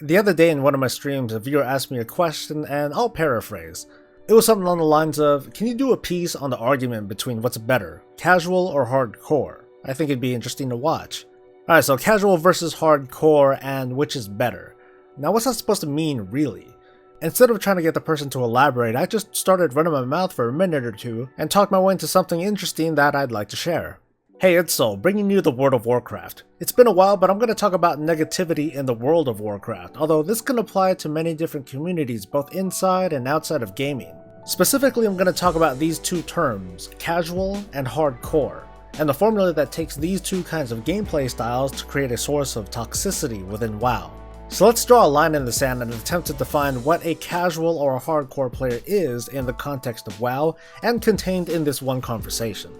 The other day in one of my streams, a viewer asked me a question, and I'll paraphrase. It was something on the lines of, can you do a piece on the argument between what's better, casual or hardcore? I think it'd be interesting to watch. Alright, so casual versus hardcore, and which is better? Now what's that supposed to mean, really? Instead of trying to get the person to elaborate, I just started running my mouth for a minute or two, and talked my way into something interesting that I'd like to share. Hey, it's Soul, bringing you the World of Warcraft. It's been a while, but I'm going to talk about negativity in the World of Warcraft, although this can apply to many different communities both inside and outside of gaming. Specifically, I'm going to talk about these two terms, casual and hardcore, and the formula that takes these two kinds of gameplay styles to create a source of toxicity within WoW. So let's draw a line in the sand and attempt to define what a casual or a hardcore player is in the context of WoW and contained in this one conversation.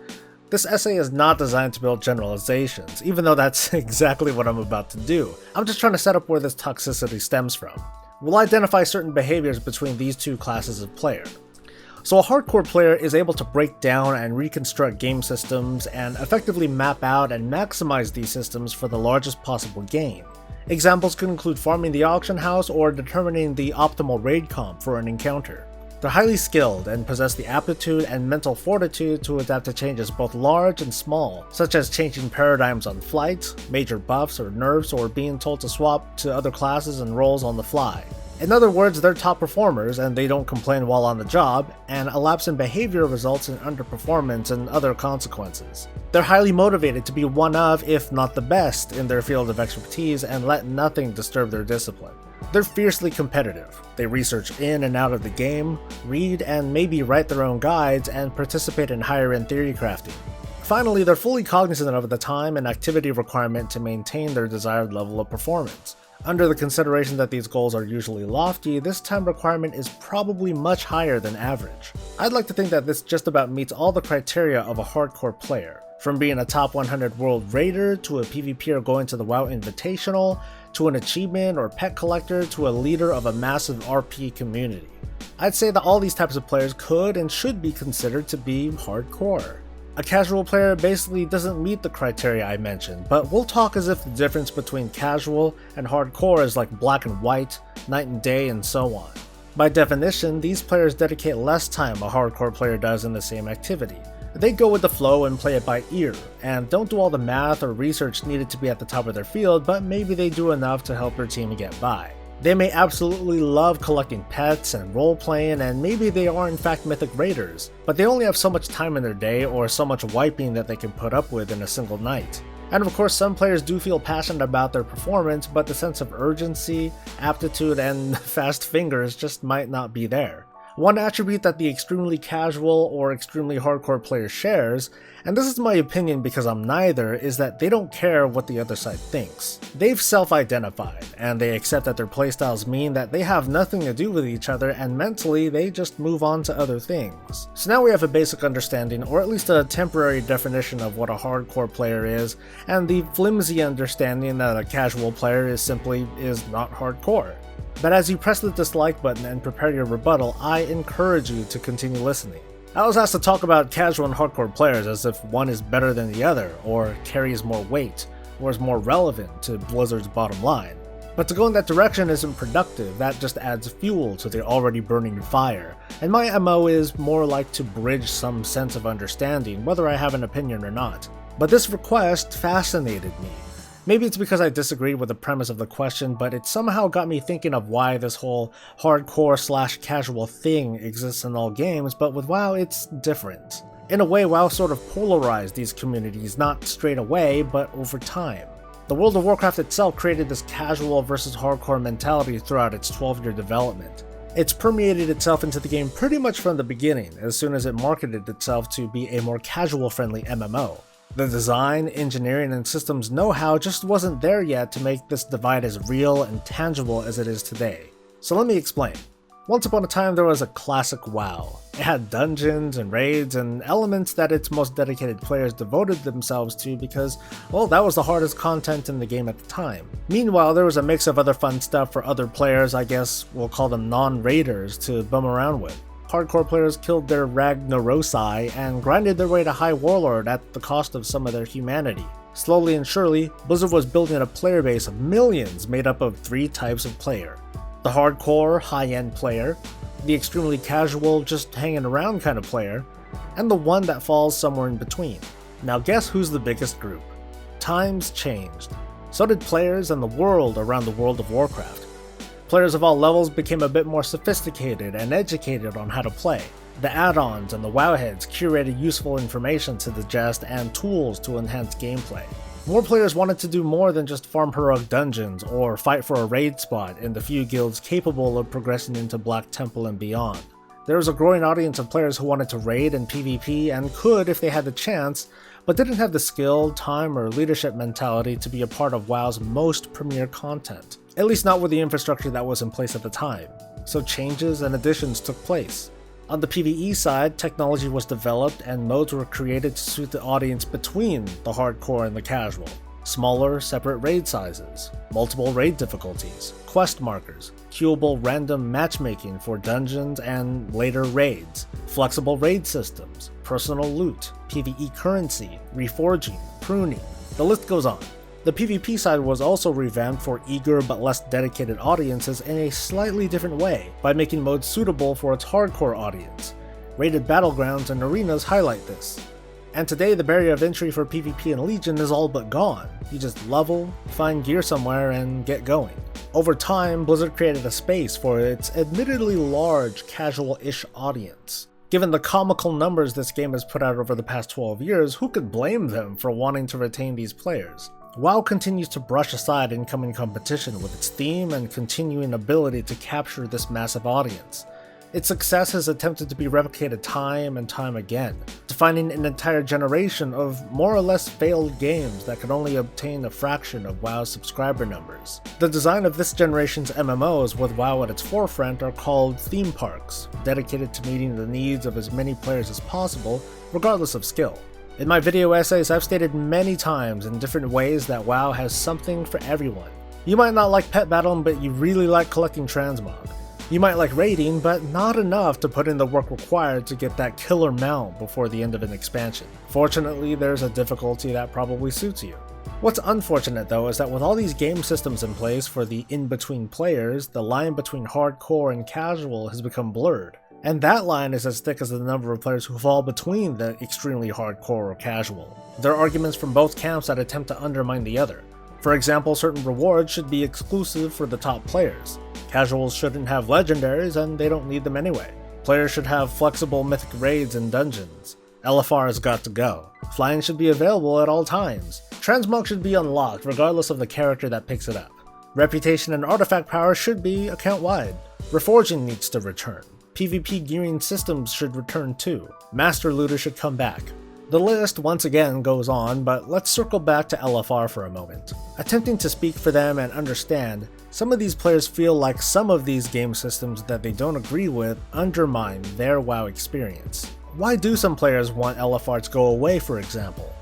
This essay is not designed to build generalizations, even though that's exactly what I'm about to do. I'm just trying to set up where this toxicity stems from. We'll identify certain behaviors between these two classes of player. So a hardcore player is able to break down and reconstruct game systems and effectively map out and maximize these systems for the largest possible gain. Examples could include farming the auction house or determining the optimal raid comp for an encounter. They're highly skilled and possess the aptitude and mental fortitude to adapt to changes both large and small, such as changing paradigms on flight, major buffs or nerfs, or being told to swap to other classes and roles on the fly. In other words, they're top performers and they don't complain while on the job, and a lapse in behavior results in underperformance and other consequences. They're highly motivated to be one of, if not the best, in their field of expertise and let nothing disturb their discipline. They're fiercely competitive. They research in and out of the game, read and maybe write their own guides, and participate in higher-end theory crafting. Finally, they're fully cognizant of the time and activity requirement to maintain their desired level of performance. Under the consideration that these goals are usually lofty, this time requirement is probably much higher than average. I'd like to think that this just about meets all the criteria of a hardcore player, from being a top 100 world raider, to a PvPer going to the WoW Invitational, to an achievement or pet collector, to a leader of a massive RP community. I'd say that all these types of players could and should be considered to be hardcore. A casual player basically doesn't meet the criteria I mentioned, but we'll talk as if the difference between casual and hardcore is like black and white, night and day, and so on. By definition, these players dedicate less time a hardcore player does in the same activity. They go with the flow and play it by ear, and don't do all the math or research needed to be at the top of their field, but maybe they do enough to help their team get by. They may absolutely love collecting pets and role-playing, and maybe they are in fact mythic raiders, but they only have so much time in their day or so much wiping that they can put up with in a single night. And of course, some players do feel passionate about their performance, but the sense of urgency, aptitude, and fast fingers just might not be there. One attribute that the extremely casual or extremely hardcore player shares, and this is my opinion because I'm neither, is that they don't care what the other side thinks. They've self-identified, and they accept that their playstyles mean that they have nothing to do with each other, and mentally they just move on to other things. So now we have a basic understanding, or at least a temporary definition of what a hardcore player is, and the flimsy understanding that a casual player is not hardcore. But as you press the dislike button and prepare your rebuttal, I encourage you to continue listening. I was asked to talk about casual and hardcore players as if one is better than the other, or carries more weight, or is more relevant to Blizzard's bottom line. But to go in that direction isn't productive, that just adds fuel to the already burning fire, and my MO is more like to bridge some sense of understanding, whether I have an opinion or not. But this request fascinated me. Maybe it's because I disagreed with the premise of the question, but it somehow got me thinking of why this whole hardcore/casual thing exists in all games, but with WoW it's different. In a way, WoW sort of polarized these communities, not straight away, but over time. The World of Warcraft itself created this casual versus hardcore mentality throughout its 12-year development. It's permeated itself into the game pretty much from the beginning, as soon as it marketed itself to be a more casual-friendly MMO. The design, engineering, and systems know-how just wasn't there yet to make this divide as real and tangible as it is today. So let me explain. Once upon a time there was a classic WoW. It had dungeons and raids and elements that its most dedicated players devoted themselves to because, well, that was the hardest content in the game at the time. Meanwhile, there was a mix of other fun stuff for other players, I guess we'll call them non-raiders, to bum around with. Hardcore players killed their Ragnarosi and grinded their way to High Warlord at the cost of some of their humanity. Slowly and surely, Blizzard was building a player base of millions made up of 3 types of player. The hardcore, high-end player, the extremely casual, just hanging around kind of player, and the one that falls somewhere in between. Now guess who's the biggest group? Times changed. So did players and the world around the World of Warcraft. Players of all levels became a bit more sophisticated and educated on how to play. The add-ons and the wowheads curated useful information to digest and tools to enhance gameplay. More players wanted to do more than just farm heroic dungeons or fight for a raid spot in the few guilds capable of progressing into Black Temple and beyond. There was a growing audience of players who wanted to raid and PvP and could if they had the chance, but didn't have the skill, time, or leadership mentality to be a part of WoW's most premier content. At least not with the infrastructure that was in place at the time. So changes and additions took place. On the PvE side, technology was developed and modes were created to suit the audience between the hardcore and the casual. Smaller, separate raid sizes, multiple raid difficulties, quest markers, queuable random matchmaking for dungeons and later raids, flexible raid systems, personal loot, PvE currency, reforging, pruning, the list goes on. The PvP side was also revamped for eager but less dedicated audiences in a slightly different way by making modes suitable for its hardcore audience. Rated battlegrounds and arenas highlight this. And today the barrier of entry for PvP and Legion is all but gone. You just level, find gear somewhere, and get going. Over time, Blizzard created a space for its admittedly large, casual-ish audience. Given the comical numbers this game has put out over the past 12 years, who could blame them for wanting to retain these players? WoW continues to brush aside incoming competition with its theme and continuing ability to capture this massive audience. Its success has attempted to be replicated time and time again, defining an entire generation of more or less failed games that could only obtain a fraction of WoW's subscriber numbers. The design of this generation's MMOs with WoW at its forefront are called theme parks, dedicated to meeting the needs of as many players as possible, regardless of skill. In my video essays, I've stated many times in different ways that WoW has something for everyone. You might not like pet battling, but you really like collecting transmog. You might like raiding, but not enough to put in the work required to get that killer mount before the end of an expansion. Fortunately, there's a difficulty that probably suits you. What's unfortunate though is that with all these game systems in place for the in-between players, the line between hardcore and casual has become blurred. And that line is as thick as the number of players who fall between the extremely hardcore or casual. There are arguments from both camps that attempt to undermine the other. For example, certain rewards should be exclusive for the top players. Casuals shouldn't have legendaries and they don't need them anyway. Players should have flexible mythic raids and dungeons. LFR has got to go. Flying should be available at all times. Transmog should be unlocked regardless of the character that picks it up. Reputation and artifact power should be account-wide. Reforging needs to return. PvP gearing systems should return too. Master looters should come back. The list once again goes on, but let's circle back to LFR for a moment. Attempting to speak for them and understand, some of these players feel like some of these game systems that they don't agree with undermine their WoW experience. Why do some players want LFR to go away, for example?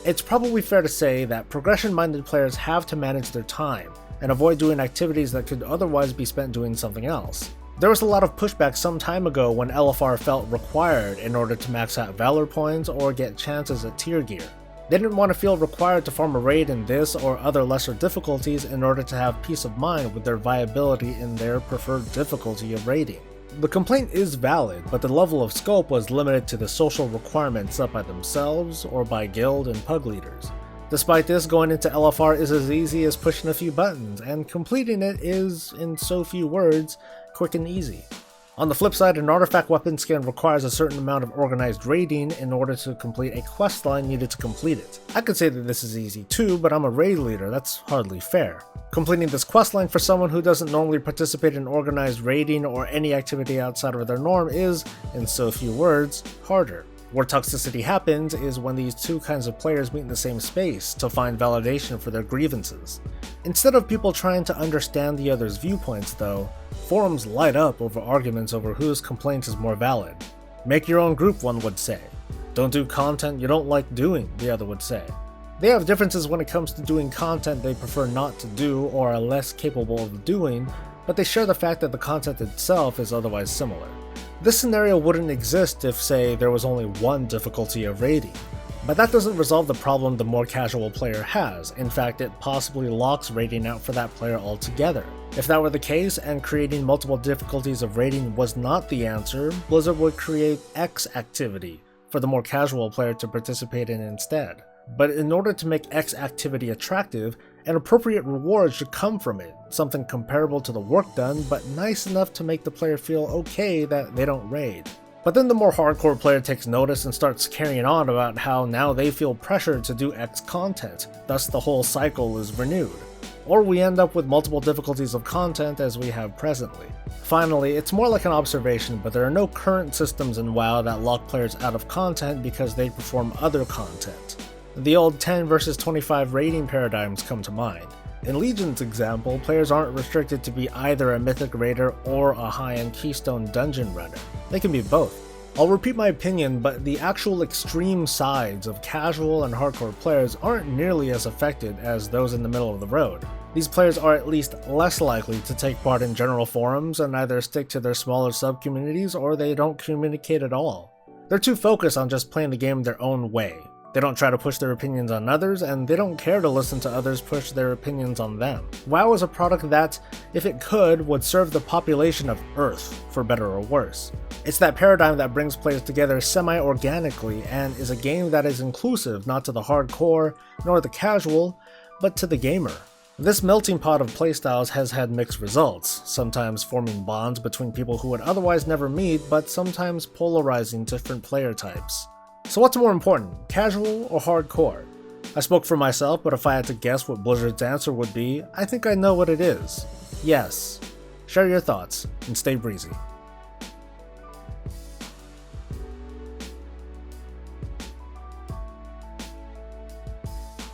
It's probably fair to say that progression-minded players have to manage their time and avoid doing activities that could otherwise be spent doing something else. There was a lot of pushback some time ago when LFR felt required in order to max out Valor points or get chances at tier gear. They didn't want to feel required to farm a raid in this or other lesser difficulties in order to have peace of mind with their viability in their preferred difficulty of raiding. The complaint is valid, but the level of scope was limited to the social requirements set by themselves or by guild and pug leaders. Despite this, going into LFR is as easy as pushing a few buttons, and completing it is, in so few words, quick and easy. On the flip side, an artifact weapon skin requires a certain amount of organized raiding in order to complete a questline needed to complete it. I could say that this is easy too, but I'm a raid leader, that's hardly fair. Completing this questline for someone who doesn't normally participate in organized raiding or any activity outside of their norm is, in so few words, harder. Where toxicity happens is when these two kinds of players meet in the same space to find validation for their grievances. Instead of people trying to understand the other's viewpoints though, forums light up over arguments over whose complaint is more valid. Make your own group, one would say. Don't do content you don't like doing, the other would say. They have differences when it comes to doing content they prefer not to do or are less capable of doing, but they share the fact that the content itself is otherwise similar. This scenario wouldn't exist if, say, there was only one difficulty of raiding. But that doesn't resolve the problem the more casual player has. In fact, it possibly locks raiding out for that player altogether. If that were the case, and creating multiple difficulties of raiding was not the answer, Blizzard would create X activity for the more casual player to participate in instead. But in order to make X activity attractive, an appropriate reward should come from it, something comparable to the work done, but nice enough to make the player feel okay that they don't raid. But then the more hardcore player takes notice and starts carrying on about how now they feel pressured to do X content, thus the whole cycle is renewed. Or we end up with multiple difficulties of content as we have presently. Finally, it's more like an observation, but there are no current systems in WoW that lock players out of content because they perform other content. The old 10 versus 25 raiding paradigms come to mind. In Legion's example, players aren't restricted to be either a mythic raider or a high-end keystone dungeon runner. They can be both. I'll repeat my opinion, but the actual extreme sides of casual and hardcore players aren't nearly as affected as those in the middle of the road. These players are at least less likely to take part in general forums and either stick to their smaller sub-communities or they don't communicate at all. They're too focused on just playing the game their own way. They don't try to push their opinions on others, and they don't care to listen to others push their opinions on them. WoW is a product that, if it could, would serve the population of Earth, for better or worse. It's that paradigm that brings players together semi-organically and is a game that is inclusive not to the hardcore, nor the casual, but to the gamer. This melting pot of playstyles has had mixed results, sometimes forming bonds between people who would otherwise never meet, but sometimes polarizing different player types. So what's more important, casual or hardcore? I spoke for myself, but if I had to guess what Blizzard's answer would be, I think I know what it is. Yes. Share your thoughts, and stay breezy.